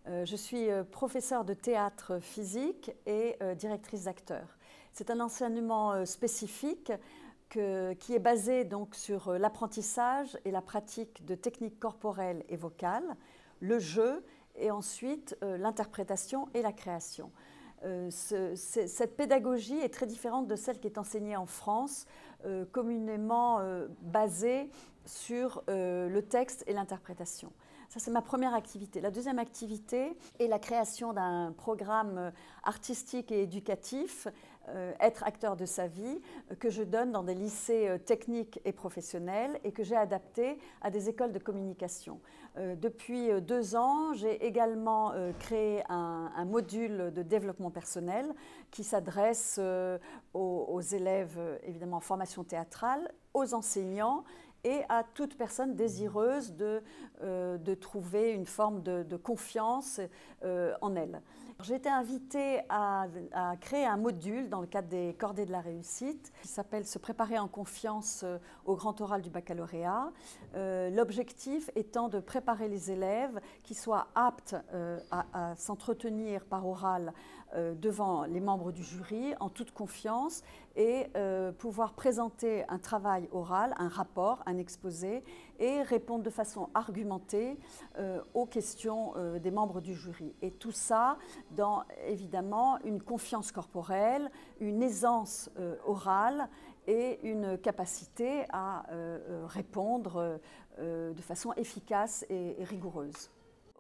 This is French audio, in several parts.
Je suis professeure de théâtre physique et directrice d'acteurs. C'est un enseignement spécifique qui est basé donc sur l'apprentissage et la pratique de techniques corporelles et vocales, le jeu et ensuite l'interprétation et la création. Cette pédagogie est très différente de celle qui est enseignée en France, communément basée sur le texte et l'interprétation. Ça, c'est ma première activité. La deuxième activité est la création d'un programme artistique et éducatif, Être acteur de sa vie, que je donne dans des lycées techniques et professionnels et que j'ai adapté à des écoles de communication. Depuis 2 ans, j'ai également créé un module de développement personnel qui s'adresse aux élèves, évidemment en formation théâtrale, aux enseignants et à toute personne désireuse de trouver une forme de confiance en elle. J'ai été invitée à créer un module dans le cadre des Cordées de la réussite qui s'appelle « Se préparer en confiance au grand oral du baccalauréat ». L'objectif étant de préparer les élèves qui soient aptes à s'entretenir par oral devant les membres du jury en toute confiance et pouvoir présenter un travail oral, un rapport, un exposé et répondre de façon argumentée aux questions des membres du jury. Et tout ça dans évidemment une confiance corporelle, une aisance orale et une capacité à répondre de façon efficace et rigoureuse.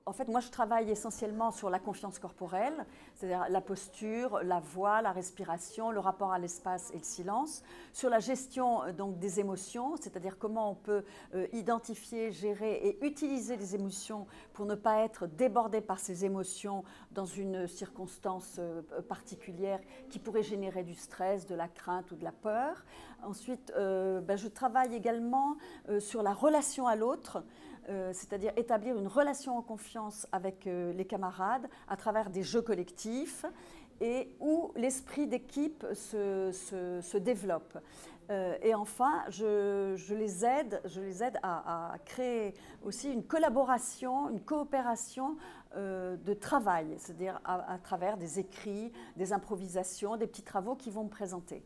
En fait, moi, je travaille essentiellement sur la confiance corporelle, c'est-à-dire la posture, la voix, la respiration, le rapport à l'espace et le silence, sur la gestion donc, des émotions, c'est-à-dire comment on peut identifier, gérer et utiliser les émotions pour ne pas être débordé par ces émotions dans une circonstance particulière qui pourrait générer du stress, de la crainte ou de la peur. Ensuite, je travaille également sur la relation à l'autre, c'est-à-dire établir une relation en confiance avec les camarades à travers des jeux collectifs et où l'esprit d'équipe se développe. Et enfin, je les aide à créer aussi une collaboration, une coopération de travail, c'est-à-dire à travers des écrits, des improvisations, des petits travaux qu'ils vont me présenter.